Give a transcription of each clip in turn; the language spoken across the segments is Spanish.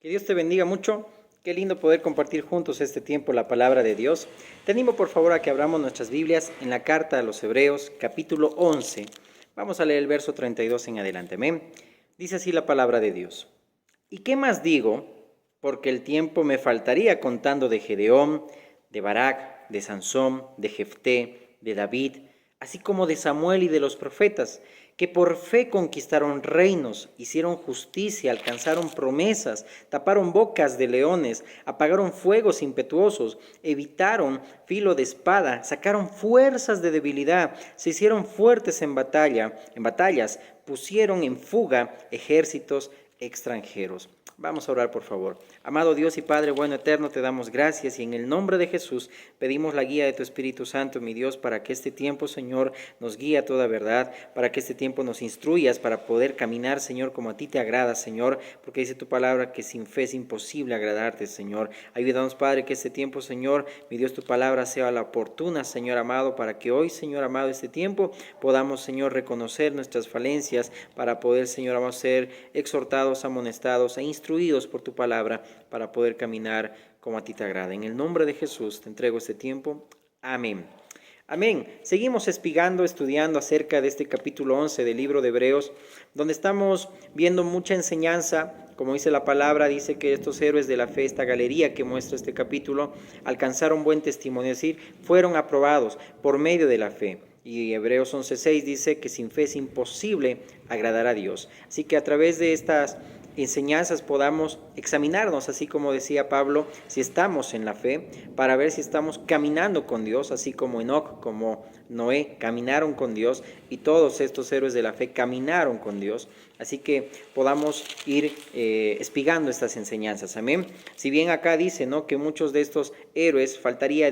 Que Dios te bendiga mucho. Qué lindo poder compartir juntos este tiempo la palabra de Dios. Te animo por favor a que abramos nuestras Biblias en la carta a los Hebreos, capítulo 11. Vamos a leer el verso 32 en adelante. Amén. Dice así la palabra de Dios. ¿Y qué más digo? Porque el tiempo me faltaría contando de Gedeón, de Barak, de Sansón, de Jefté, de David, así como de Samuel y de los profetas, que por fe conquistaron reinos, hicieron justicia, alcanzaron promesas, taparon bocas de leones, apagaron fuegos impetuosos, evitaron filo de espada, sacaron fuerzas de debilidad, se hicieron fuertes en batallas, pusieron en fuga ejércitos extranjeros. Vamos a orar, por favor. Amado Dios y Padre bueno eterno, te damos gracias y en el nombre de Jesús pedimos la guía de tu Espíritu Santo, mi Dios, para que este tiempo, Señor, nos guíe a toda verdad, para que este tiempo nos instruyas para poder caminar, Señor, como a ti te agrada, Señor, porque dice tu palabra que sin fe es imposible agradarte, Señor. Ayúdanos, Padre, que este tiempo, Señor, mi Dios, tu palabra sea la oportuna, Señor amado, para que hoy, Señor amado, este tiempo podamos, Señor, reconocer nuestras falencias para poder, Señor amado, ser exhortados, amonestados e instruidos por tu palabra para poder caminar como a ti te agrada. En el nombre de Jesús te entrego este tiempo. Amén. Amén. Seguimos estudiando acerca de este capítulo 11 del libro de Hebreos, donde estamos viendo mucha enseñanza. Como dice la palabra, dice que estos héroes de la fe, esta galería que muestra este capítulo, alcanzaron buen testimonio, es decir, fueron aprobados por medio de la fe. Y Hebreos 11:6 dice que sin fe es imposible agradar a Dios. Así que a través de estas enseñanzas podamos examinarnos, así como decía Pablo, si estamos en la fe, para ver si estamos caminando con Dios, así como Enoc, como Noé, caminaron con Dios, y todos estos héroes de la fe caminaron con Dios. Así que podamos ir espigando estas enseñanzas. Amén. Si bien acá dice, ¿no?, que muchos de estos héroes faltaría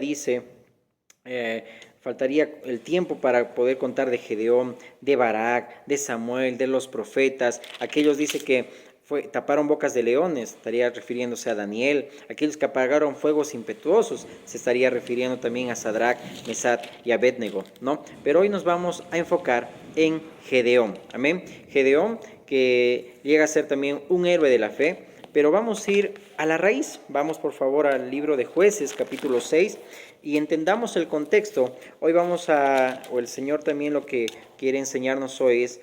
el tiempo para poder contar de Gedeón, de Barak, de Samuel, de los profetas. Aquellos dice que taparon bocas de leones, estaría refiriéndose a Daniel. Aquellos que apagaron fuegos impetuosos, se estaría refiriendo también a Sadrach, Mesach y Abednego, ¿no? Pero hoy nos vamos a enfocar en Gedeón. Amén. Gedeón, que llega a ser también un héroe de la fe. Pero vamos a ir a la raíz. Vamos por favor al libro de Jueces, capítulo 6, y entendamos el contexto. Hoy o el Señor también lo que quiere enseñarnos hoy es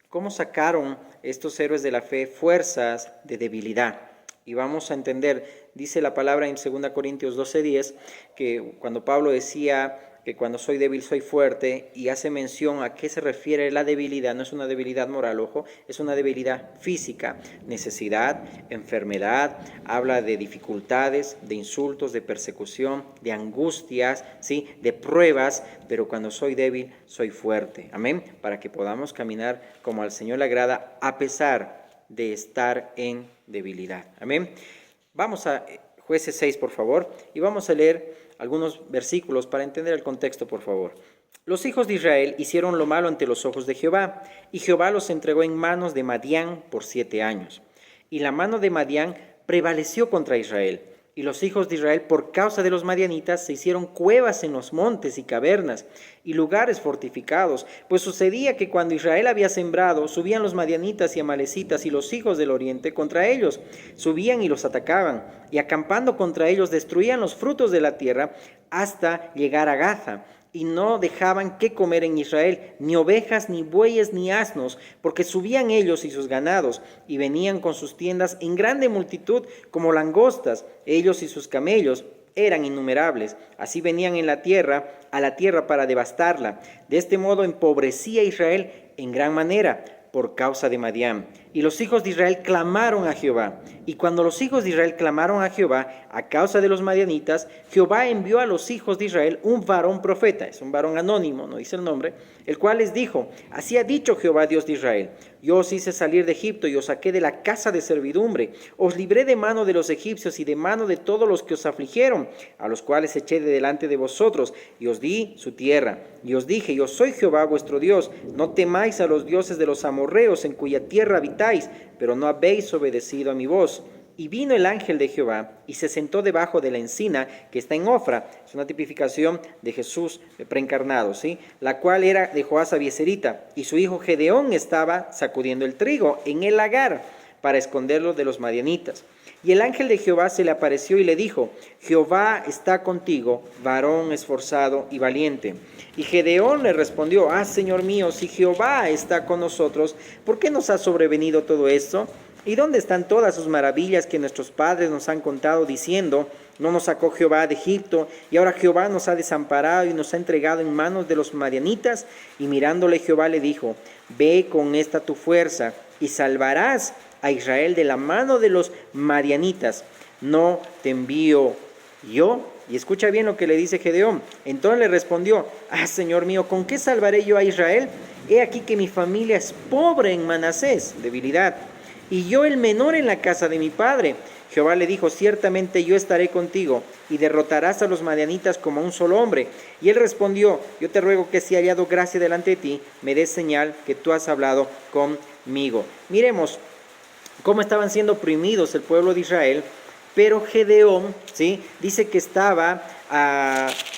cómo sacaron estos héroes de la fe fuerzas de debilidad. Y vamos a entender, dice la palabra en 2 Corintios 12:10, que cuando Pablo decía que cuando soy débil soy fuerte, y hace mención a qué se refiere la debilidad. No es una debilidad moral, ojo, es una debilidad física, necesidad, enfermedad, habla de dificultades, de insultos, de persecución, de angustias, ¿sí?, de pruebas, pero cuando soy débil soy fuerte. Amén, para que podamos caminar como al Señor le agrada a pesar de estar en debilidad. Amén. Vamos a Jueces 6, por favor, y vamos a leer algunos versículos para entender el contexto, por favor. Los hijos de Israel hicieron lo malo ante los ojos de Jehová, y Jehová los entregó en manos de Madián por 7 años. Y la mano de Madián prevaleció contra Israel. Y los hijos de Israel, por causa de los madianitas, se hicieron cuevas en los montes y cavernas y lugares fortificados. Pues sucedía que cuando Israel había sembrado, subían los madianitas y amalecitas y los hijos del oriente contra ellos. Subían y los atacaban, y acampando contra ellos destruían los frutos de la tierra hasta llegar a Gaza. Y no dejaban qué comer en Israel, ni ovejas, ni bueyes, ni asnos, porque subían ellos y sus ganados, y venían con sus tiendas en grande multitud como langostas. Ellos y sus camellos eran innumerables. Así venían a la tierra para devastarla. De este modo empobrecía Israel en gran manera por causa de Madián. Y los hijos de Israel clamaron a Jehová. Y cuando los hijos de Israel clamaron a Jehová a causa de los madianitas, Jehová envió a los hijos de Israel un varón profeta, es un varón anónimo, no dice el nombre, el cual les dijo: así ha dicho Jehová Dios de Israel: yo os hice salir de Egipto y os saqué de la casa de servidumbre, os libré de mano de los egipcios y de mano de todos los que os afligieron, a los cuales eché de delante de vosotros, y os di su tierra. Y os dije: yo soy Jehová vuestro Dios, no temáis a los dioses de los amorreos en cuya tierra habitáis, pero no habéis obedecido a mi voz. Y vino el ángel de Jehová y se sentó debajo de la encina que está en Ofra. Es una tipificación de Jesús preencarnado, ¿sí?, la cual era de Joás Abieserita. Y su hijo Gedeón estaba sacudiendo el trigo en el lagar. para esconderlo de los madianitas. Y el ángel de Jehová se le apareció y le dijo: Jehová está contigo, varón esforzado y valiente. Y Gedeón le respondió: Señor mío, si Jehová está con nosotros, ¿por qué nos ha sobrevenido todo esto? ¿Y dónde están todas sus maravillas que nuestros padres nos han contado, diciendo: no nos sacó Jehová de Egipto, y ahora Jehová nos ha desamparado y nos ha entregado en manos de los madianitas? Y mirándole Jehová le dijo: ve con esta tu fuerza y salvarás a Israel de la mano de los madianitas. ¿No te envío yo? Y escucha bien lo que le dice Gedeón. Entonces le respondió: Señor mío, ¿con qué salvaré yo a Israel? He aquí que mi familia es pobre en Manasés, debilidad, y yo el menor en la casa de mi padre. Jehová le dijo: ciertamente yo estaré contigo, y derrotarás a los madianitas como a un solo hombre. Y él respondió: yo te ruego que si he hallado gracia delante de ti, me des señal que tú has hablado conmigo. Miremos cómo estaban siendo oprimidos el pueblo de Israel, pero Gedeón, ¿sí?, dice que estaba,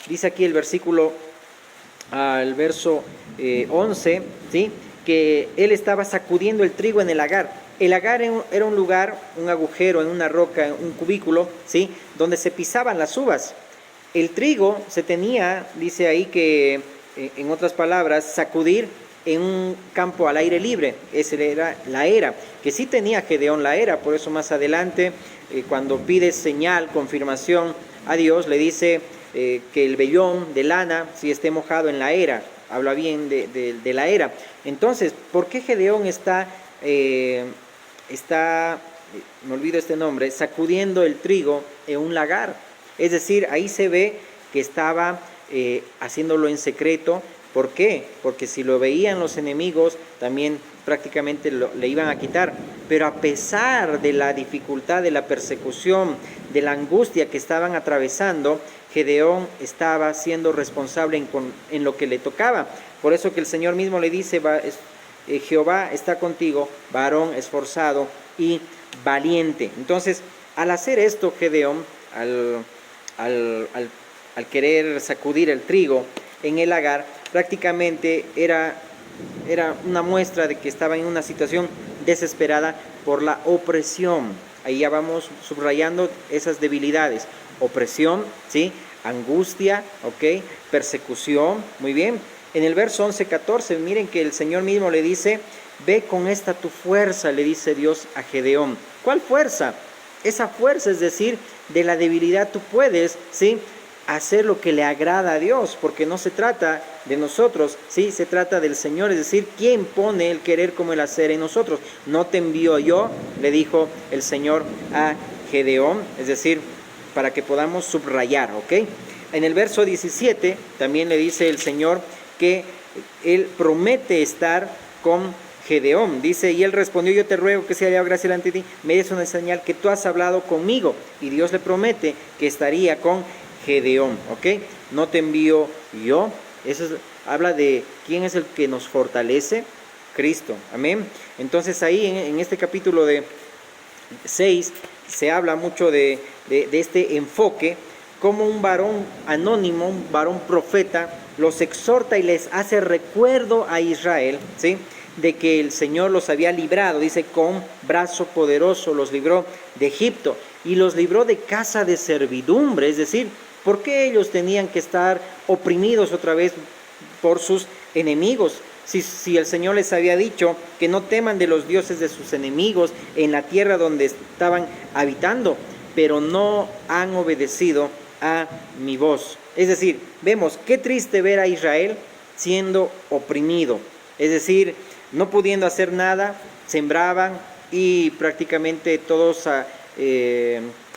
dice aquí el versículo, el verso 11, ¿sí?, que él estaba sacudiendo el trigo en el lagar. El lagar era un lugar, un agujero en una roca, un cubículo, ¿sí?, donde se pisaban las uvas. El trigo se tenía, dice ahí que, en otras palabras, sacudir en un campo al aire libre. Esa era la era, que sí tenía Gedeón la era. Por eso más adelante, cuando pide señal, confirmación a Dios, le dice que el vellón de lana sí esté mojado en la era. Habla bien de la era. Entonces, ¿por qué Gedeón está, me olvido este nombre, sacudiendo el trigo en un lagar? Es decir, ahí se ve que estaba haciéndolo en secreto. ¿Por qué? Porque si lo veían los enemigos, también prácticamente le iban a quitar. Pero a pesar de la dificultad, de la persecución, de la angustia que estaban atravesando, Gedeón estaba siendo responsable en lo que le tocaba. Por eso que el Señor mismo le dice: Jehová está contigo, varón esforzado y valiente. Entonces, al hacer esto, Gedeón, al querer sacudir el trigo en el lagar, prácticamente era una muestra de que estaba en una situación desesperada por la opresión. Ahí ya vamos subrayando esas debilidades: opresión, ¿sí?, angustia, ¿ok?, persecución. Muy bien. En el verso 11-14, miren que el Señor mismo le dice: ve con esta tu fuerza, le dice Dios a Gedeón. ¿Cuál fuerza? Esa fuerza, es decir, de la debilidad tú puedes, ¿sí?, hacer lo que le agrada a Dios, porque no se trata de nosotros, ¿sí?, se trata del Señor. Es decir, ¿quién pone el querer como el hacer en nosotros? No te envío yo, le dijo el Señor a Gedeón, es decir, para que podamos subrayar, ¿ok? En el verso 17 también le dice el Señor que Él promete estar con Gedeón. Dice: y él respondió: yo te ruego que si haya gracia delante de ti, me des una señal que tú has hablado conmigo. Y Dios le promete que estaría con Gedeón, ¿ok? No te envío yo. Eso habla de quién es el que nos fortalece: Cristo, amén. Entonces ahí en este capítulo de 6 se habla mucho de este enfoque, como un varón anónimo, un varón profeta, los exhorta y les hace recuerdo a Israel, ¿sí?, de que el Señor los había librado. Dice: con brazo poderoso los libró de Egipto y los libró de casa de servidumbre. Es decir, ¿por qué ellos tenían que estar oprimidos otra vez por sus enemigos? Si el Señor les había dicho que no teman de los dioses de sus enemigos en la tierra donde estaban habitando, pero no han obedecido a mi voz. Es decir, vemos qué triste ver a Israel siendo oprimido, es decir, no pudiendo hacer nada. Sembraban y prácticamente todos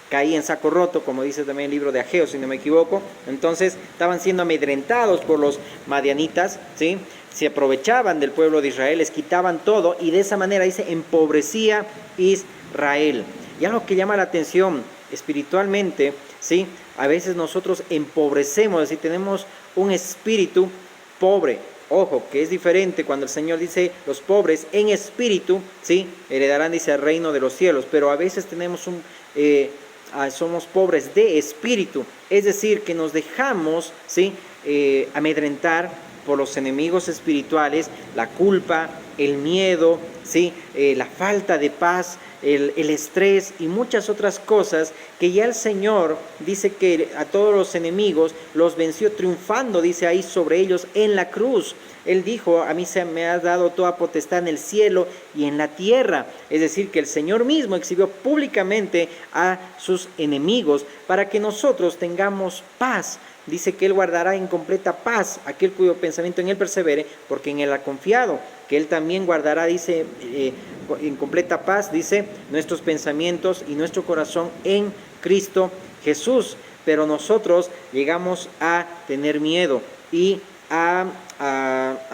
caían en saco roto, como dice también el libro de Ageo, si no me equivoco. Entonces estaban siendo amedrentados por los madianitas, ¿sí?, se aprovechaban del pueblo de Israel, les quitaban todo, y de esa manera, dice, empobrecía Israel. Y algo que llama la atención espiritualmente, ¿sí?, a veces nosotros empobrecemos, es decir, tenemos un espíritu pobre. Ojo, que es diferente cuando el Señor dice: los pobres en espíritu, ¿sí?, heredarán, dice, el reino de los cielos. Pero a veces tenemos somos pobres de espíritu, es decir, que nos dejamos, ¿sí?, amedrentar por los enemigos espirituales, la culpa, el miedo, ¿sí? La falta de paz, el estrés y muchas otras cosas que ya el Señor dice que a todos los enemigos los venció triunfando, dice ahí, sobre ellos en la cruz. Él dijo, a mí se me ha dado toda potestad en el cielo y en la tierra. Es decir, que el Señor mismo exhibió públicamente a sus enemigos para que nosotros tengamos paz. Dice que Él guardará en completa paz aquel cuyo pensamiento en Él persevere, porque en Él ha confiado. Que Él también guardará, dice, en completa paz, dice, nuestros pensamientos y nuestro corazón en Cristo Jesús. Pero nosotros llegamos a tener miedo y a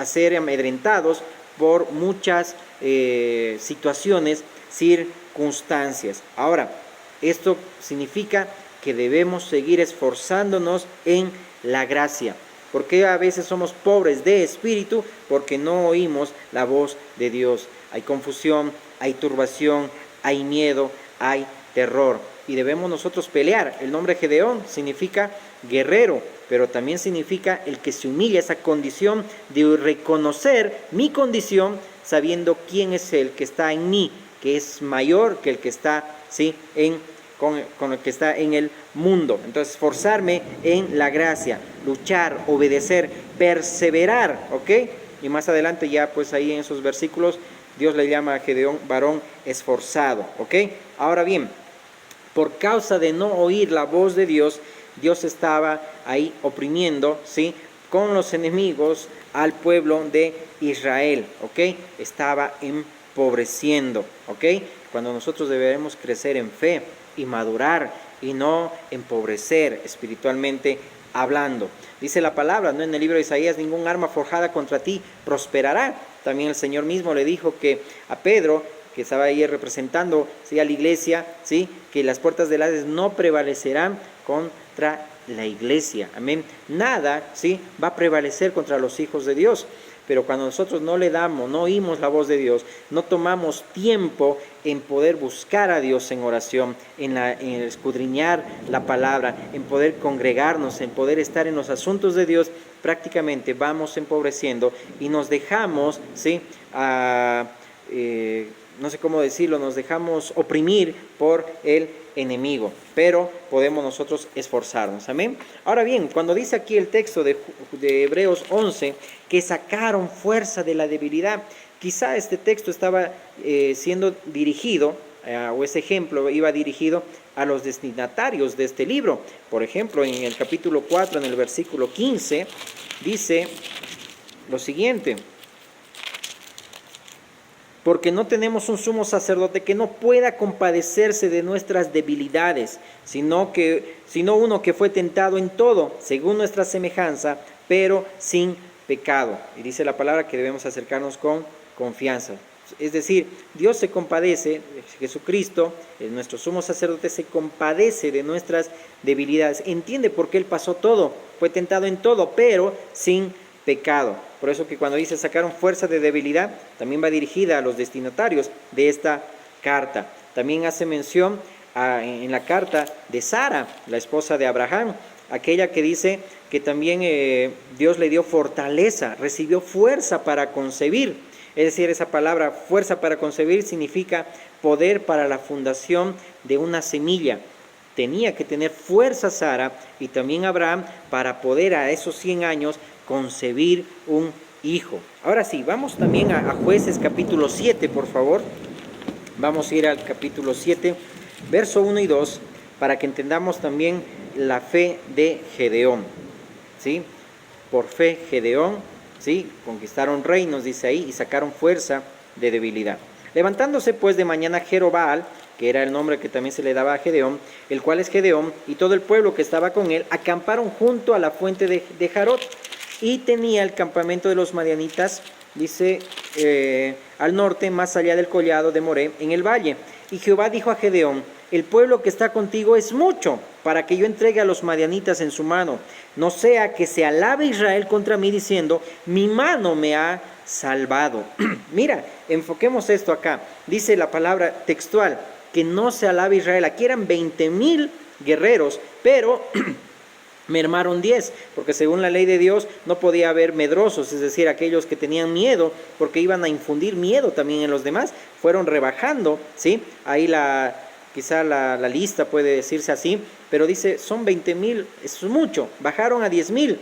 ser amedrentados por muchas situaciones, circunstancias. Ahora, esto significa que debemos seguir esforzándonos en la gracia. ¿Por qué a veces somos pobres de espíritu? Porque no oímos la voz de Dios. Hay confusión, hay turbación, hay miedo, hay terror. Y debemos nosotros pelear. El nombre Gedeón significa guerrero, pero también significa el que se humilla, esa condición de reconocer mi condición, sabiendo quién es el que está en mí, que es mayor que el que está, ¿sí?, con el que está en el mundo. Entonces, esforzarme en la gracia, luchar, obedecer, perseverar, ¿ok? Y más adelante ya pues ahí en esos versículos Dios le llama a Gedeón varón esforzado, ¿ok? Ahora bien, por causa de no oír la voz de Dios, Dios estaba ahí oprimiendo, ¿sí?, con los enemigos al pueblo de Israel, ¿ok? Estaba empobreciendo, ¿ok? Cuando nosotros deberemos crecer en fe y madurar y no empobrecer espiritualmente hablando. Dice la palabra, ¿no?, en el libro de Isaías, ningún arma forjada contra ti prosperará. También el Señor mismo le dijo que a Pedro, que estaba ahí representando, ¿sí?, a la iglesia, ¿sí?, que las puertas del Hades no prevalecerán contra la iglesia. Amén. Nada, ¿sí?, va a prevalecer contra los hijos de Dios. Pero cuando nosotros no le damos, no oímos la voz de Dios, no tomamos tiempo en poder buscar a Dios en oración, en escudriñar la palabra, en poder congregarnos, en poder estar en los asuntos de Dios, prácticamente vamos empobreciendo y nos dejamos, ¿sí?, no sé cómo decirlo, nos dejamos oprimir por el enemigo, pero podemos nosotros esforzarnos, amén. Ahora bien, cuando dice aquí el texto de Hebreos 11, que sacaron fuerza de la debilidad, quizá este texto estaba siendo dirigido, o ese ejemplo iba dirigido a los destinatarios de este libro. Por ejemplo, en el capítulo 4, en el versículo 15, dice lo siguiente: porque no tenemos un sumo sacerdote que no pueda compadecerse de nuestras debilidades, sino uno que fue tentado en todo, según nuestra semejanza, pero sin pecado. Y dice la palabra que debemos acercarnos con confianza. Es decir, Dios se compadece, Jesucristo, nuestro sumo sacerdote, se compadece de nuestras debilidades. Entiende por qué Él pasó todo, fue tentado en todo, pero sin pecado. Por eso que cuando dice sacaron fuerza de debilidad, también va dirigida a los destinatarios de esta carta. También hace mención en la carta de Sara, la esposa de Abraham, aquella que dice que también Dios le dio fortaleza, recibió fuerza para concebir. Es decir, esa palabra fuerza para concebir significa poder para la fundación de una semilla. Tenía que tener fuerza Sara y también Abraham para poder a esos 100 años concebir un hijo. Ahora sí, vamos también a Jueces capítulo 7, por favor. Vamos a ir al capítulo 7, verso 1 y 2, para que entendamos también la fe de Gedeón, ¿sí? Por fe Gedeón, ¿sí?, conquistaron reinos, dice ahí, y sacaron fuerza de debilidad. Levantándose pues de mañana Jerobbaal, que era el nombre que también se le daba a Gedeón, el cual es Gedeón, y todo el pueblo que estaba con él, acamparon junto a la fuente de Jarot, y tenía el campamento de los madianitas, dice, al norte, más allá del collado de Moré, en el valle. Y Jehová dijo a Gedeón: el pueblo que está contigo es mucho, para que yo entregue a los madianitas en su mano, no sea que se alabe Israel contra mí diciendo: mi mano me ha salvado. Mira, enfoquemos esto acá. Dice la palabra textual, que no se alabe Israel. Aquí eran 20,000 guerreros, pero mermaron 10, porque según la ley de Dios no podía haber medrosos, es decir, aquellos que tenían miedo, porque iban a infundir miedo también en los demás. Fueron rebajando, ¿sí? Ahí quizá la lista puede decirse así, pero dice, son 20,000, es mucho, bajaron a 10,000.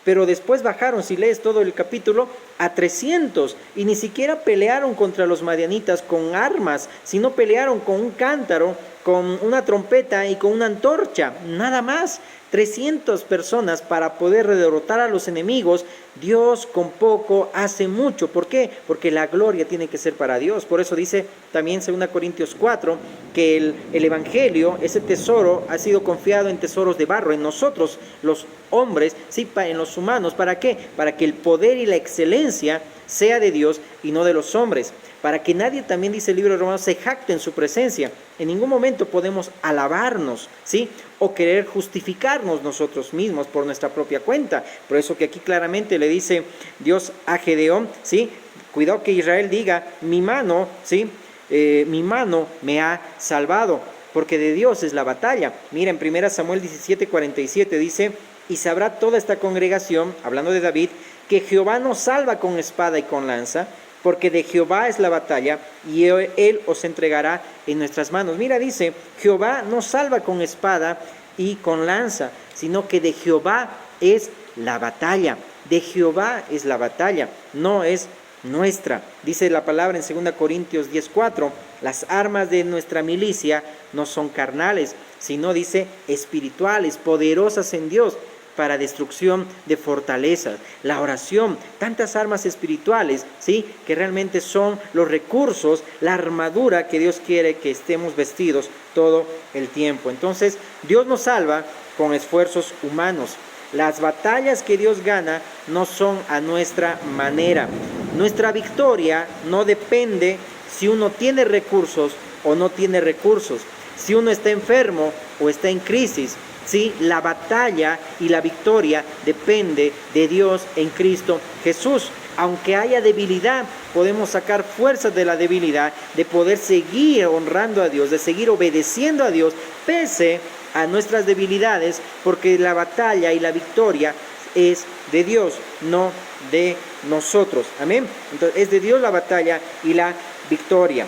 Pero después bajaron, si lees todo el capítulo, a 300, y ni siquiera pelearon contra los madianitas con armas, sino pelearon con un cántaro, con una trompeta y con una antorcha, nada más. 300 personas para poder derrotar a los enemigos. Dios con poco hace mucho. ¿Por qué? Porque la gloria tiene que ser para Dios. Por eso dice también 2 Corintios 4 que el evangelio, ese tesoro, ha sido confiado en tesoros de barro, en nosotros los hombres, sí, en los humanos. ¿Para qué? Para que el poder y la excelencia sea de Dios y no de los hombres. Para que nadie, también dice el libro de Romanos, se jacte en su presencia. En ningún momento podemos alabarnos, ¿sí? O querer justificarnos nosotros mismos por nuestra propia cuenta. Por eso que aquí claramente le dice Dios a Gedeón, ¿sí? Cuidado que Israel diga, mi mano, ¿sí? Mi mano me ha salvado, porque de Dios es la batalla. Mira, en 1 Samuel 17:47 dice, y sabrá toda esta congregación, hablando de David, que Jehová nos salva con espada y con lanza, porque de Jehová es la batalla, y Él os entregará en nuestras manos. Mira, dice, Jehová no salva con espada y con lanza, sino que de Jehová es la batalla. De Jehová es la batalla, no es nuestra. Dice la palabra en 2 Corintios 10:4, las armas de nuestra milicia no son carnales, sino, dice, espirituales, poderosas en Dios, para destrucción de fortalezas. La oración, tantas armas espirituales, ¿sí? Que realmente son los recursos, la armadura que Dios quiere que estemos vestidos todo el tiempo. Entonces, Dios nos salva con esfuerzos humanos. Las batallas que Dios gana no son a nuestra manera. Nuestra victoria no depende si uno tiene recursos o no tiene recursos, si uno está enfermo o está en crisis. Sí, la batalla y la victoria depende de Dios en Cristo Jesús. Aunque haya debilidad, podemos sacar fuerzas de la debilidad, de poder seguir honrando a Dios, de seguir obedeciendo a Dios, pese a nuestras debilidades, porque la batalla y la victoria es de Dios, no de nosotros. Amén. Entonces, es de Dios la batalla y la victoria.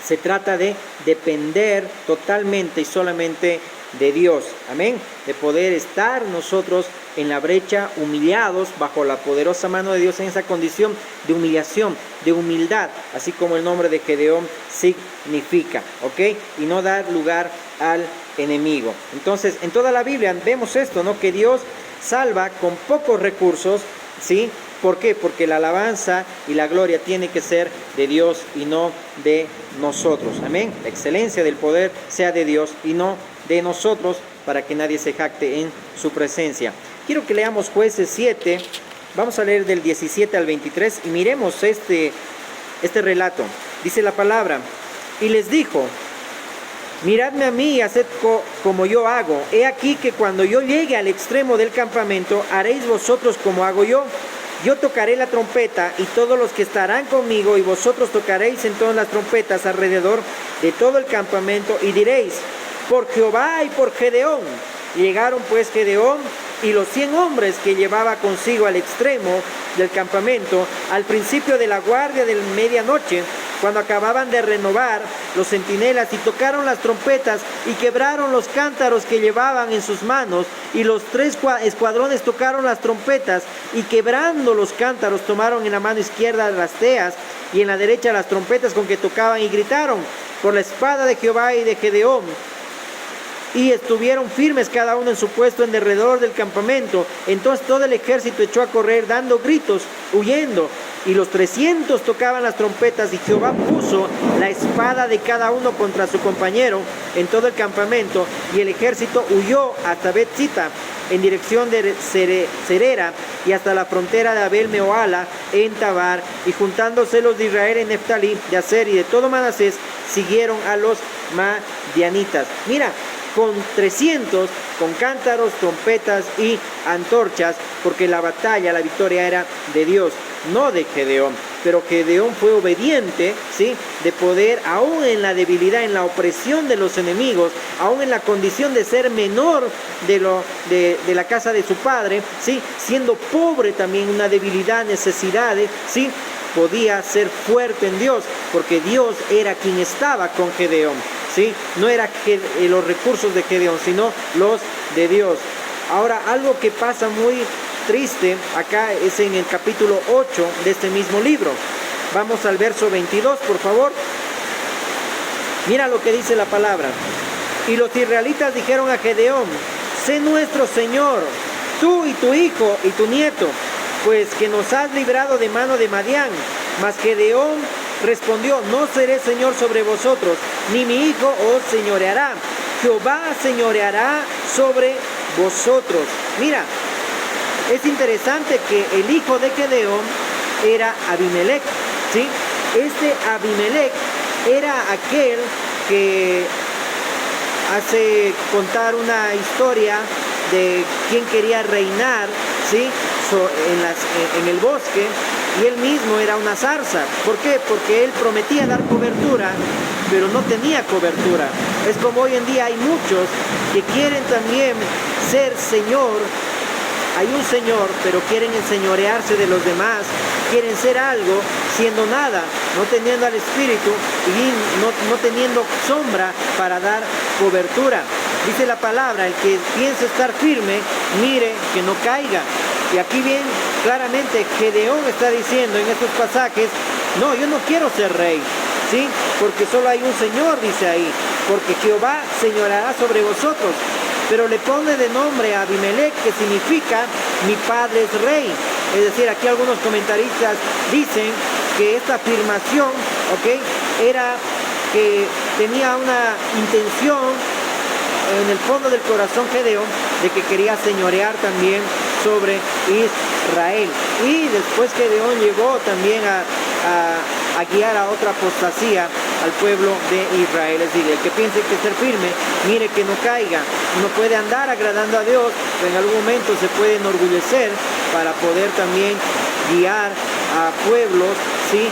Se trata de depender totalmente y solamente de Dios, amén, de poder estar nosotros en la brecha, humillados bajo la poderosa mano de Dios, en esa condición de humillación, de humildad, así como el nombre de Gedeón significa, ¿ok? Y no dar lugar al enemigo. Entonces, en toda la Biblia vemos esto, ¿no? Que Dios salva con pocos recursos, ¿sí? ¿Por qué? Porque la alabanza y la gloria tiene que ser de Dios y no de nosotros. Amén. La excelencia del poder sea de Dios y no de nosotros, para que nadie se jacte en su presencia. Quiero que leamos Jueces 7. Vamos a leer del 17 al 23 y miremos este relato. Dice la palabra, y les dijo, miradme a mí y haced como yo hago. He aquí que cuando yo llegue al extremo del campamento, haréis vosotros como hago yo. Yo tocaré la trompeta y todos los que estarán conmigo, y vosotros tocaréis en todas las trompetas alrededor de todo el campamento, y diréis, por Jehová y por Gedeón. Llegaron pues Gedeón y los 100 hombres que llevaba consigo al extremo del campamento, al principio de la guardia de medianoche, cuando acababan de renovar los centinelas, y tocaron las trompetas y quebraron los cántaros que llevaban en sus manos, y los 3 escuadrones tocaron las trompetas y quebrando los cántaros tomaron en la mano izquierda las teas y en la derecha las trompetas con que tocaban, y gritaron por la espada de Jehová y de Gedeón. Y estuvieron firmes cada uno en su puesto en derredor del campamento. Entonces todo el ejército echó a correr dando gritos, huyendo. Y los 300 tocaban las trompetas, y Jehová puso la espada de cada uno contra su compañero en todo el campamento. Y el ejército huyó hasta Bet-sita en dirección de Serera, y hasta la frontera de Abel Mehoala en Tabar. Y juntándose los de Israel en Neftalí, de Aser y de todo Manasés, siguieron a los madianitas. Mira, con 300, con cántaros, trompetas y antorchas, porque la batalla, la victoria era de Dios, no de Gedeón. pero Gedeón fue obediente, ¿sí? De poder, aún en la debilidad, en la opresión de los enemigos, aún en la condición de ser menor de la casa de su padre, ¿sí? Siendo pobre también, una debilidad, necesidades, ¿sí? Podía ser fuerte en Dios, porque Dios era quien estaba con Gedeón, ¿sí? No era los recursos de Gedeón, sino los de Dios. Ahora, algo que pasa muy triste acá es en el capítulo 8 de este mismo libro. Vamos al verso 22, por favor. Mira lo que dice la palabra. Y los israelitas dijeron a Gedeón: sé nuestro Señor, tú y tu hijo y tu nieto, pues que nos has librado de mano de Madián. Mas Gedeón respondió: no seré Señor sobre vosotros, ni mi hijo os señoreará. Jehová señoreará sobre vosotros. Mira, es interesante que el hijo de Gedeón era Abimelech, ¿sí? Este Abimelech era aquel que hace contar una historia de quién quería reinar, ¿sí? En el bosque, y él mismo era una zarza. ¿Por qué? Porque él prometía dar cobertura, pero no tenía cobertura. Es como hoy en día hay muchos que quieren también ser señor. Hay un señor, pero quieren enseñorearse de los demás, quieren ser algo siendo nada, no teniendo al Espíritu y no teniendo sombra para dar cobertura. Dice la palabra: el que piensa estar firme, mire que no caiga. Y aquí bien claramente Gedeón está diciendo en estos pasajes: no, yo no quiero ser rey, ¿sí? Porque solo hay un Señor, dice ahí, porque Jehová señorará sobre vosotros. Pero le pone de nombre a Abimelech, que significa mi padre es rey. Es decir, aquí algunos comentaristas dicen que esta afirmación, ¿ok?, era que tenía una intención en el fondo del corazón Gedeón de que quería señorear también sobre Israel. Y después Gedeón llegó también a guiar a otra apostasía al pueblo de Israel. Es decir, el que piense que ser firme, mire que no caiga. Uno puede andar agradando a Dios, pero en algún momento se puede enorgullecer para poder también guiar a pueblos, ¿sí?,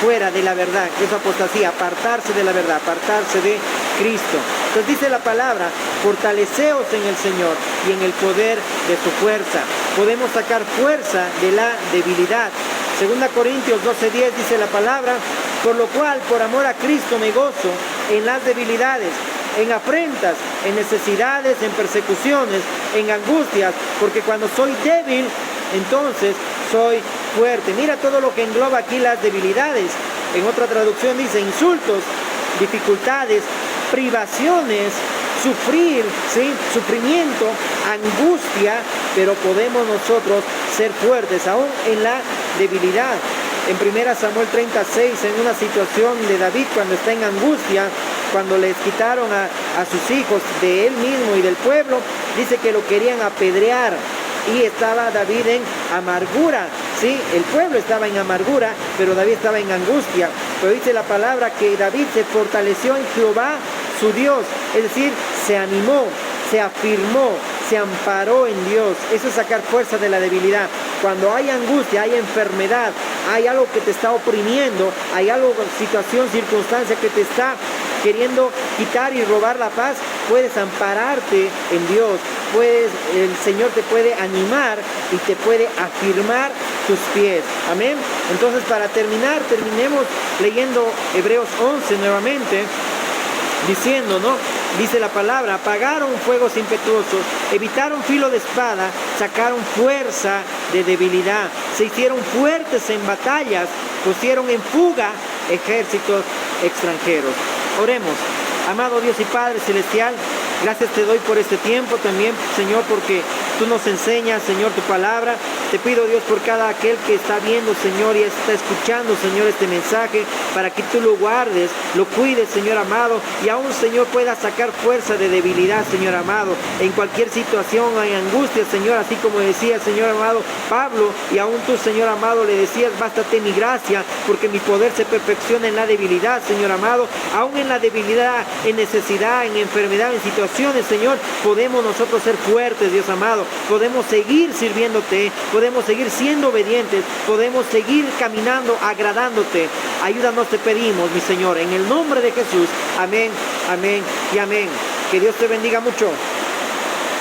fuera de la verdad. Esa apostasía, apartarse de la verdad, apartarse de Cristo. Entonces dice la palabra: fortaleceos en el Señor y en el poder de su fuerza. Podemos sacar fuerza de la debilidad. 2 Corintios 12:10 dice la palabra: por lo cual, por amor a Cristo me gozo en las debilidades, en afrentas, en necesidades, en persecuciones, en angustias, porque cuando soy débil, entonces soy fuerte. Mira todo lo que engloba aquí las debilidades. En otra traducción dice insultos, dificultades, privaciones, sufrir, ¿sí?, sufrimiento, angustia, pero podemos nosotros ser fuertes aún en la debilidad. En 1 Samuel 36, en una situación de David cuando está en angustia, cuando les quitaron a sus hijos de él mismo y del pueblo, dice que lo querían apedrear y estaba David en amargura, ¿sí? El pueblo estaba en amargura, pero David estaba en angustia. Pero dice la palabra que David se fortaleció en Jehová, su Dios, es decir, se animó, se afirmó, se amparó en Dios. Eso es sacar fuerza de la debilidad. Cuando hay angustia, hay enfermedad, hay algo que te está oprimiendo, hay algo, situación, circunstancia que te está queriendo quitar y robar la paz, puedes ampararte en Dios. El Señor te puede animar y te puede afirmar tus pies. Amén. Entonces, para terminar, terminemos leyendo Hebreos 11 nuevamente, diciendo, ¿no? Dice la palabra: apagaron fuegos impetuosos, evitaron filo de espada, sacaron fuerza de debilidad, se hicieron fuertes en batallas, pusieron en fuga ejércitos extranjeros. Oremos. Amado Dios y Padre Celestial, gracias te doy por este tiempo también, Señor, porque tú nos enseñas, Señor, tu palabra. Te pido, Dios, por cada aquel que está viendo, Señor, y está escuchando, Señor, este mensaje, para que tú lo guardes, lo cuides, Señor amado, y aún, Señor, pueda sacar fuerza de debilidad, Señor amado, en cualquier situación hay angustia, Señor, así como decía, Señor amado, Pablo, y aún tú, Señor amado, le decías: bástate mi gracia, porque mi poder se perfecciona en la debilidad, Señor amado. Aún en la debilidad, en necesidad, en enfermedad, en situaciones, Señor, podemos nosotros ser fuertes, Dios amado, podemos seguir sirviéndote, podemos seguir siendo obedientes, podemos seguir caminando agradándote. Ayúdanos, te pedimos, mi Señor, en el nombre de Jesús. Amén, amén y amén. Que Dios te bendiga mucho.